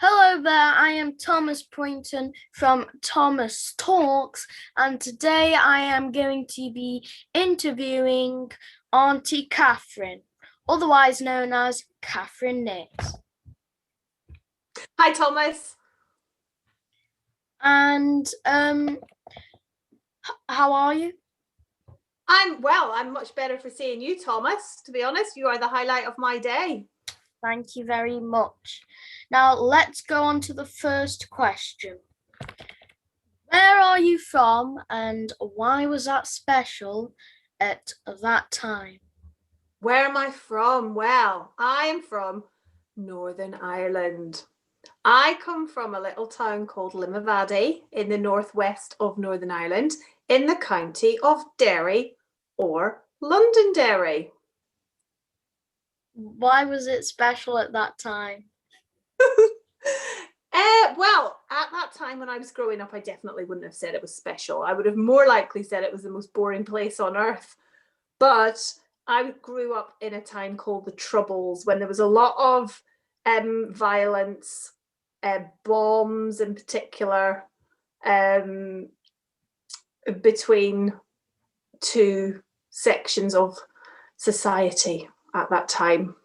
Hello there, I am Thomas Poynton from Thomas Talks, and today I am going to be interviewing Auntie Catherine, otherwise known as Catherine Knits. Hi, Thomas. And how are you? I'm well. I'm much better for seeing you, Thomas. To be honest, you are the highlight of my day. Thank you very much. Now let's go on to the first question. Where are you from and why was that special at that time? Where am I from? Well, I am from Northern Ireland. I come from a little town called Limavady in the northwest of Northern Ireland in the county of Derry or Londonderry. Why was it special at that time? Well, at that time when I was growing up, I definitely wouldn't have said it was special. I would have more likely said it was the most boring place on earth. But I grew up in a time called the Troubles when there was a lot of violence, bombs in particular, between two sections of society at that time.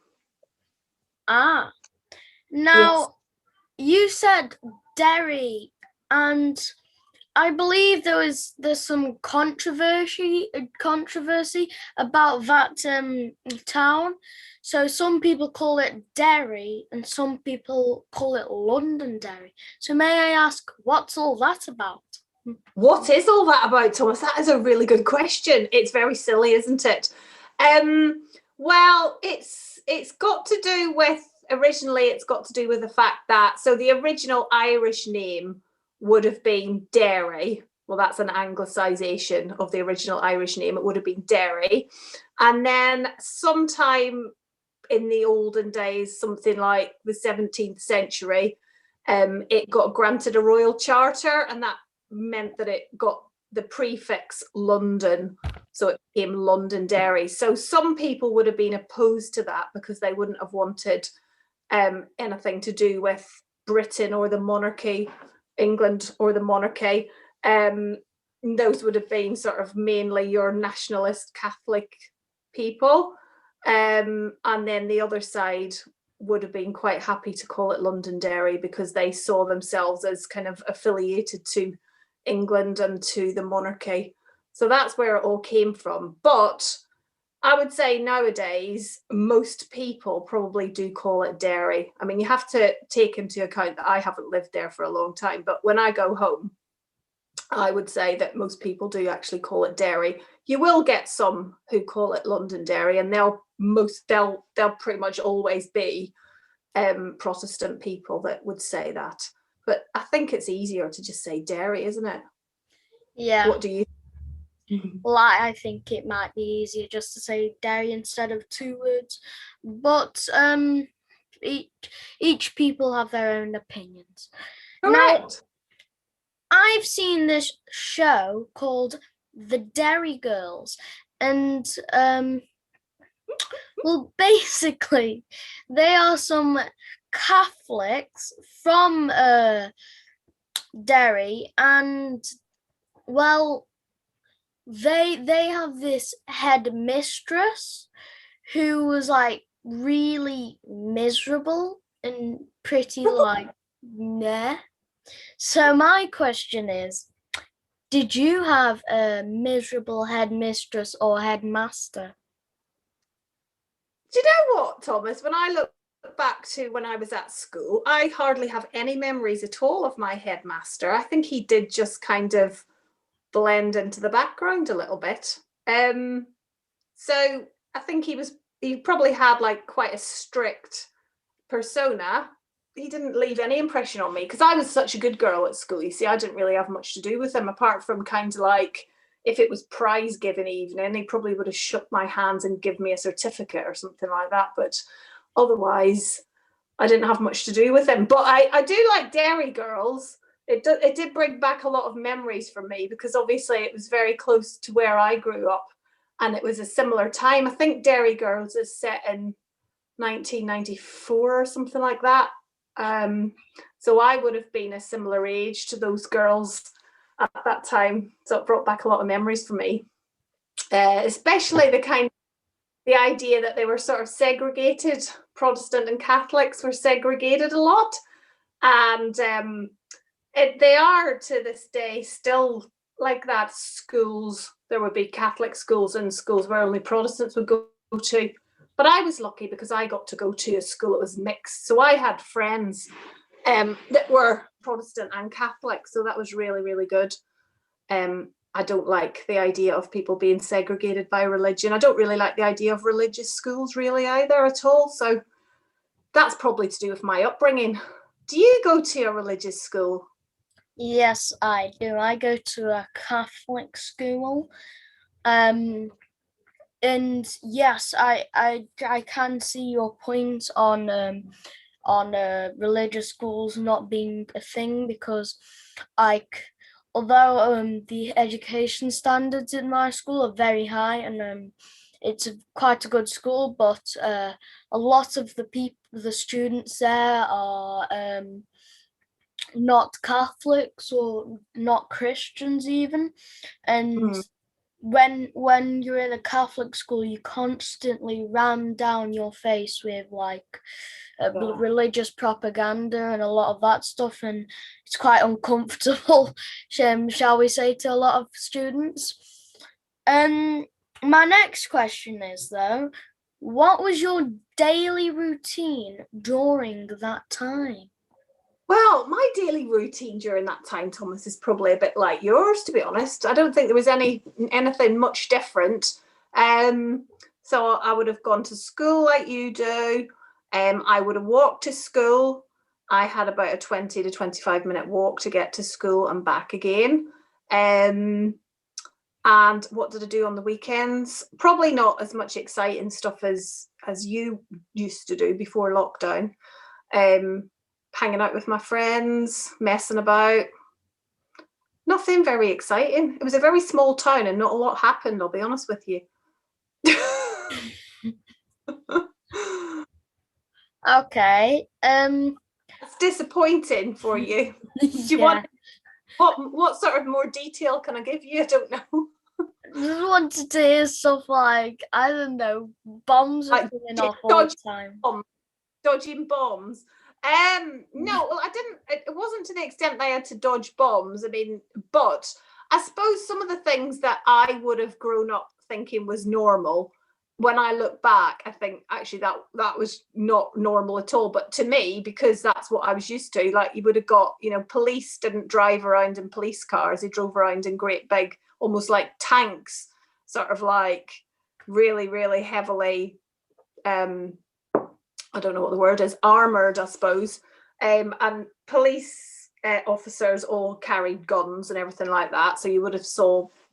Ah, Yes. now you said Derry, and I believe there's some controversy about that town. So some people call it Derry and some people call it Londonderry. So may I ask, what's all that about? What is all that about, Thomas? That is a really good question. It's very silly, isn't it? Well, it's got to do with originally it's got to do with the fact that the original Irish name would have been Derry. Well, that's an anglicisation of the original Irish name. It would have been Derry. And then sometime in the olden days, something like the 17th century, it got granted a royal charter, and that meant that it got the prefix London, so it became Londonderry. So some people would have been opposed to that because they wouldn't have wanted anything to do with Britain or the monarchy, England or the monarchy. Those would have been sort of mainly your nationalist Catholic people. And then the other side would have been quite happy to call it Londonderry because they saw themselves as kind of affiliated to England and to the monarchy. So that's where it all came from. But I would say nowadays, most people probably do call it Derry. I mean, you have to take into account that I haven't lived there for a long time, but when I go home, I would say that most people do actually call it Derry. You will get some who call it Londonderry, and they'll pretty much always be Protestant people that would say that. But I think it's easier to just say Derry, isn't it? Yeah. What do you? Well, I think it might be easier just to say Derry instead of two words. But each, each people have their own opinions. Now, Correct. I've seen this show called The Derry Girls, and well, basically, they are some Catholics from Derry, and well, they have this headmistress who was like really miserable and pretty like meh. So my question is, did you have a miserable headmistress or headmaster? Do you know what, Thomas? When I look back to when I was at school, I hardly have any memories at all of my headmaster. I think he did just kind of blend into the background a little bit. So I think he probably had like quite a strict persona. He didn't leave any impression on me because I was such a good girl at school. You see, I didn't really have much to do with him apart from kind of like if it was prize giving evening, he probably would have shook my hands and give me a certificate or something like that. But otherwise, I didn't have much to do with him. But I do like Derry Girls. It did bring back a lot of memories for me because obviously it was very close to where I grew up, and it was a similar time. I think Derry Girls is set in 1994 or something like that. So I would have been a similar age to those girls at that time. So it brought back a lot of memories for me, especially the idea that they were sort of segregated. Protestant and Catholics were segregated a lot, and they are to this day still like that. Schools, there would be Catholic schools and schools where only Protestants would go to. But I was lucky because I got to go to a school that was mixed. So I had friends that were Protestant and Catholic. So that was really, really good. I don't like the idea of people being segregated by religion. I don't really like the idea of religious schools really either at all. So that's probably to do with my upbringing. Do you go to a religious school? Yes, I do. I go to a Catholic school. And yes, I can see your point on religious schools not being a thing, because like although the education standards in my school are very high, and it's quite a good school, but a lot of the students there are not Catholics or not Christians even, and when you're in a Catholic school, you constantly ram down your face with like religious propaganda and a lot of that stuff, and it's quite uncomfortable, shall we say, to a lot of students. My next question is though, what was your daily routine during that time? Well, my daily routine during that time, Thomas, is probably a bit like yours, to be honest. I don't think there was anything much different. So I would have gone to school like you do. I would have walked to school. I had about a 20 to 25-minute walk to get to school and back again. And what did I do on the weekends? Probably not as much exciting stuff as you used to do before lockdown. Hanging out with my friends, messing about. Nothing very exciting. It was a very small town and not a lot happened, I'll be honest with you. Okay. It's disappointing for you. Do you Yeah. want what sort of more detail can I give you? I don't know. Just wanted to hear stuff like, I don't know, bombs are Like going off all the time. Dodging bombs. No, well, I didn't. It wasn't to the extent that I had to dodge bombs. I mean, but I suppose some of the things that I would have grown up thinking was normal, when I look back, I think actually that was not normal at all. But to me, because that's what I was used to, like you would have got, police didn't drive around in police cars; they drove around in great big, almost like tanks, sort of like really, really heavily. I don't know what the word is, armored, I suppose. And police officers all carried guns and everything like that. So you would have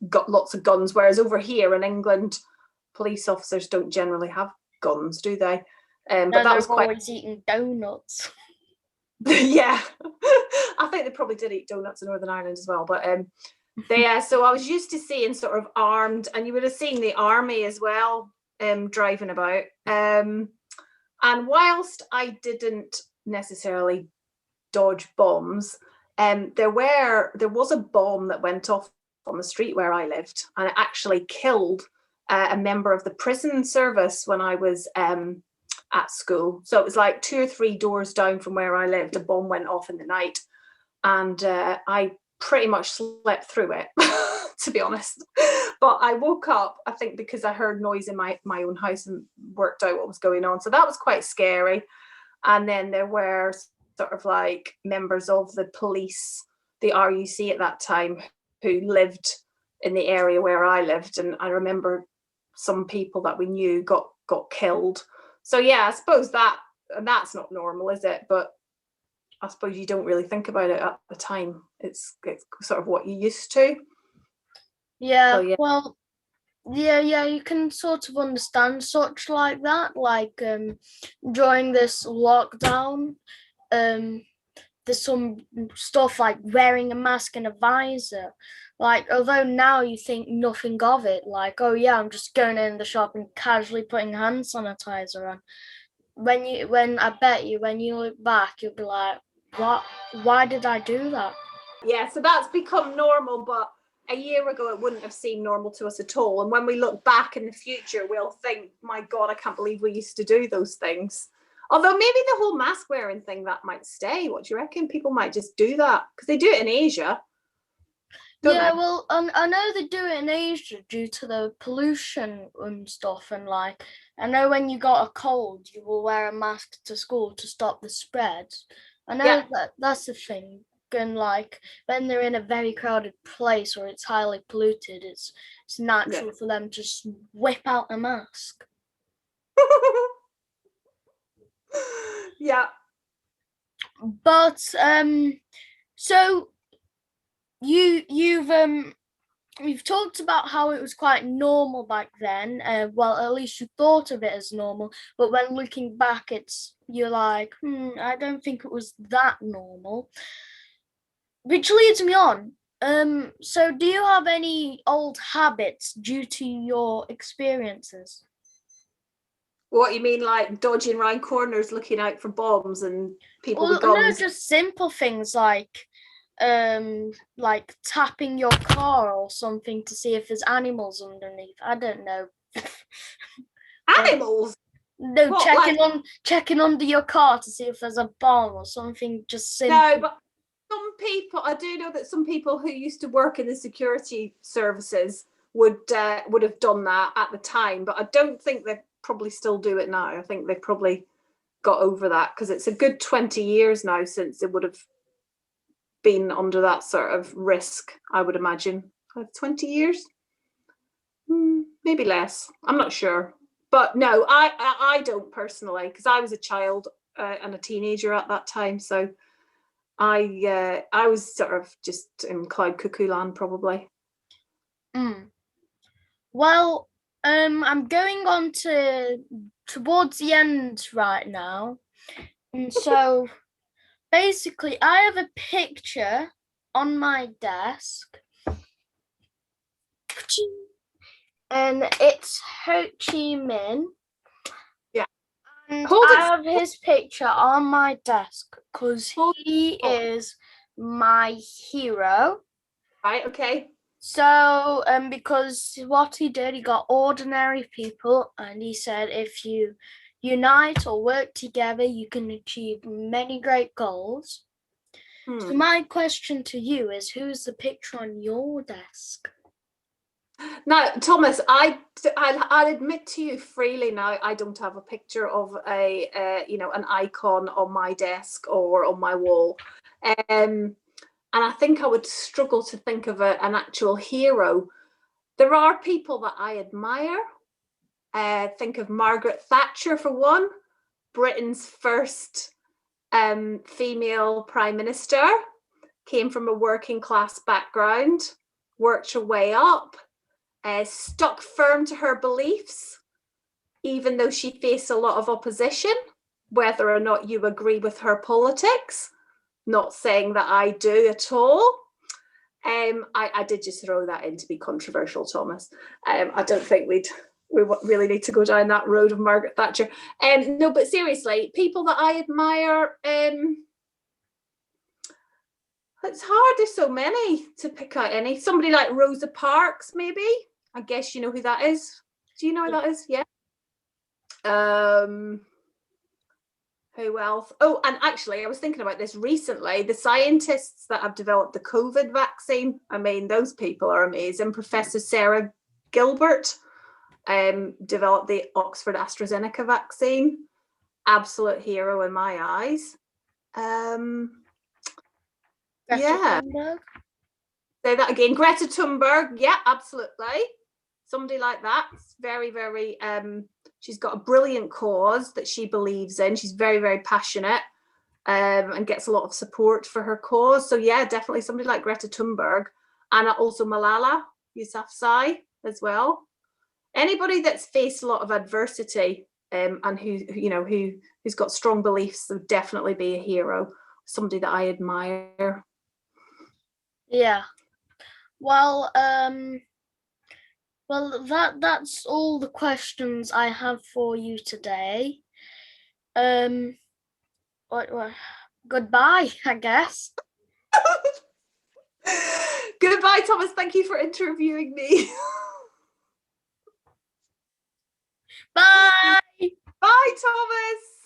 got lots of guns. Whereas over here in England, police officers don't generally have guns, do they? But that was quite. Always eating donuts. Yeah, I think they probably did eat donuts in Northern Ireland as well. But so I was used to seeing sort of armed, and you would have seen the army as well driving about. And whilst I didn't necessarily dodge bombs, there was a bomb that went off on the street where I lived, and it actually killed a member of the prison service when I was at school. So it was like 2 or 3 doors down from where I lived. A bomb went off in the night, and I pretty much slept through it, to be honest. But I woke up, I think, because I heard noise in my own house and worked out what was going on. So that was quite scary. And then there were sort of like members of the police, the RUC at that time, who lived in the area where I lived. And I remember some people that we knew got killed. So yeah, I suppose that's not normal, is it? But I suppose you don't really think about it at the time. It's sort of what you're used to. Yeah, so, yeah. Well, yeah, you can sort of understand such like that. Like during this lockdown, there's some stuff like wearing a mask and a visor. Like, although now you think nothing of it, like, oh yeah, I'm just going in the shop and casually putting hand sanitizer on. when I bet you when you look back, you'll be like, what? Why did I do that? Yeah, so that's become normal, but a year ago it wouldn't have seemed normal to us at all. And when we look back in the future, we'll think, my God, I can't believe we used to do those things. Although maybe the whole mask wearing thing, that might stay. What do you reckon? People might just do that because they do it in Asia. Yeah, well, I know they do it in Asia due to the pollution and stuff, and like I know when you got a cold, you will wear a mask to school to stop the spread. I know that's the thing. And like when they're in a very crowded place or it's highly polluted, it's natural for them to just whip out a mask. Yeah. But so you've talked about how it was quite normal back then. Well, at least you thought of it as normal. But when looking back, you're like, I don't think it was that normal. Which leads me on. So do you have any old habits due to your experiences? What you mean, like dodging around corners, looking out for bombs and people with No, guns? just simple things like tapping your car or something to see if there's animals underneath. I don't know. Animals? No, What, checking under your car to see if there's a bomb or something just simple. No, but some people, I do know that some people who used to work in the security services would have done that at the time, but I don't think they probably still do it now. I think they've probably got over that because it's a good 20 years now since they would have been under that sort of risk, I would imagine. 20 years? Maybe less. I'm not sure. But no, I don't personally, because I was a child and a teenager at that time. So I was sort of just in cloud cuckoo land, probably. Well, I'm going on towards the end right now, and so basically, I have a picture on my desk, and it's Ho Chi Minh. Yeah. And I have his picture on my desk because he is my hero. Right, okay. So, because what he did, he got ordinary people, and he said if you unite or work together, you can achieve many great goals. So my question to you is, who's the picture on your desk? Now, Thomas, I'll admit to you freely now, I don't have a picture of an icon on my desk or on my wall. And I think I would struggle to think of an actual hero. There are people that I admire. Think of Margaret Thatcher for one, Britain's first female prime minister, came from a working class background, worked her way up, stuck firm to her beliefs, even though she faced a lot of opposition, whether or not you agree with her politics. Not saying that I do at all. I did just throw that in to be controversial, Thomas. I don't think we really need to go down that road of Margaret Thatcher. No, but seriously, people that I admire, it's hard. There's so many to pick out any. Somebody like Rosa Parks, maybe. I guess you know who that is. Do you know who that is? Yeah. Who else? Oh, and actually, I was thinking about this recently. The scientists that have developed the COVID vaccine, I mean, those people are amazing. Professor Sarah Gilbert developed the Oxford AstraZeneca vaccine. Absolute hero in my eyes. Yeah. Thunberg? Say that again. Greta Thunberg. Yeah, absolutely. Somebody like that. It's very, very she's got a brilliant cause that she believes in. She's very, very passionate and gets a lot of support for her cause. So yeah, definitely somebody like Greta Thunberg. And also Malala Yousafzai as well. Anybody that's faced a lot of adversity and who's got strong beliefs would definitely be a hero. Somebody that I admire. Yeah. Well, that's all the questions I have for you today. What? Goodbye, I guess. Goodbye, Thomas. Thank you for interviewing me. Bye. Bye, Thomas.